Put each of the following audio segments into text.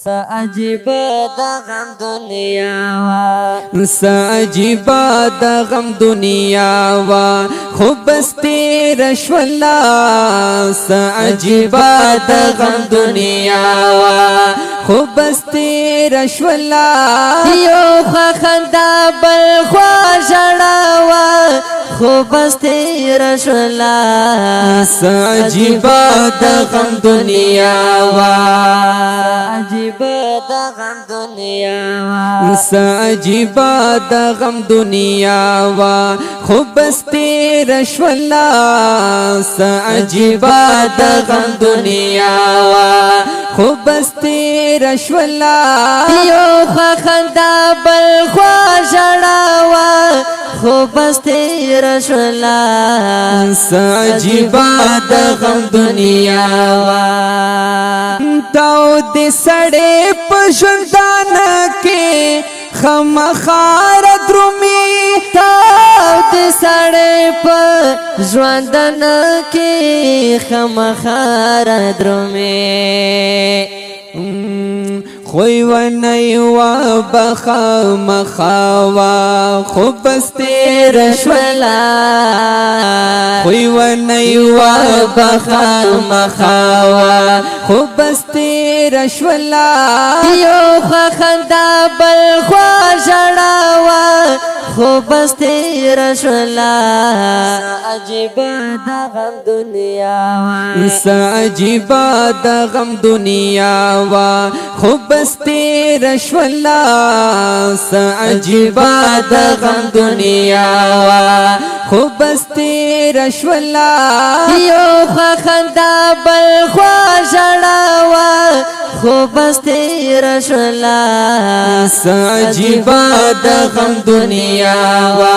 عجیب دا غم دنیا وا عجیب دا غم دنیا وا خوب استی رشولا عجیب دا غم دنیا وا خوب استی رشولا یو خوا خندا بل خوا ژړا وا خوب استی رشولا عجیب دا غم دنیا وا عجیب دا غم دنیا وا عجیب دا غم دنیا وا خوب استی رشولا عجیب دا غم دنیا وا خوب استی رشولا یو خوا خندا بل خوا ژړا وا خوب استی رشولا عجیب دا غم دنیا وا تاو دې سړې په ژوندان کې خامخار درومي تاو دې سړې په ژوندان کې خامخار درومي خوی و نیوا بخا مخاوا خوب استی رشولا خوی و نیوا بخا مخاوا خوب استی رشولا یو خوا خندا بل خوا ژړا وا خوب استی رشولا عجیب دا غم دنیا وا عجیب دا غم دنیا وا خوب استی رشولا عجیب دا غم دنیا وا خوب استی رشولا یو خوا خندا بل خوا ژړا وا خوب استی رشولا عجیب دا غم دنیا وا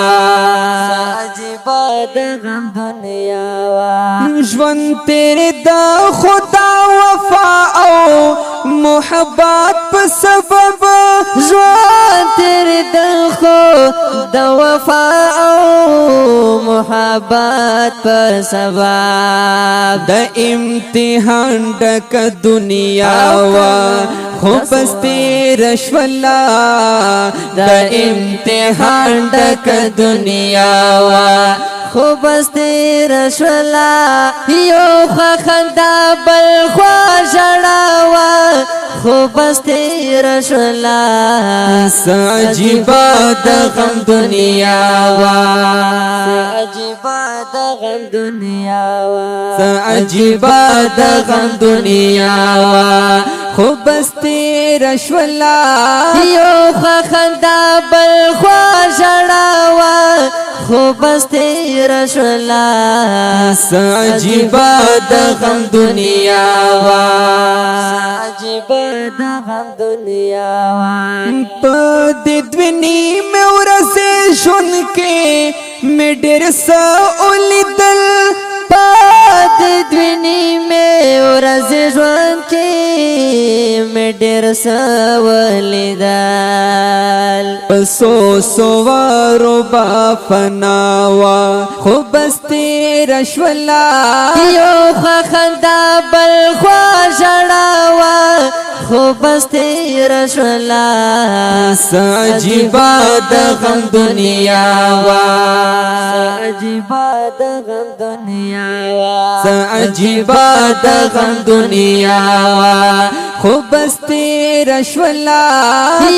عجیب دا غم دنیا وا ژوند تیرے دا خدا وفا او محبت په سبب ژوند تیرے دا خدا وفا او محبت پر سبب د امتحان ډک دنیا وا خوب استی رشولا د امتحان ډک دنیا وا خوب استی رشولا یو خوا خندا بل خوا ژړا وا خوب استی رشولا عجیب دا غم دنیا وا عجیب دا غم دنیا وا عجیب دا غم دنیا وا خوب استی رشولا یو خوا خندا بل خوا ژړا وا خوب استی رشولا عجیب دا غم دنیا وا عجیب دا غم دنیا وا په دې دونی مې ورسې شون کې مې ډېر څه ولیدل پاد دوینی میں ورځ ژوند کې مې ډېر څه ولیدل پسو سوارو با فناوا خوب استی رشولا یو خوا خندا بل خوا ژړا وا خوب استی رشولا عجیب دا غم دنیا وا عجیب دا غم دنیا وا عجیب دا غم دنیا وا خوب استی رشولا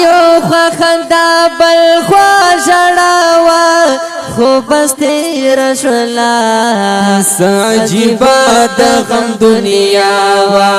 یو خوا خندا بل خوا ژړا وا خوب استی رشولا عجیب دا غم دنیا وا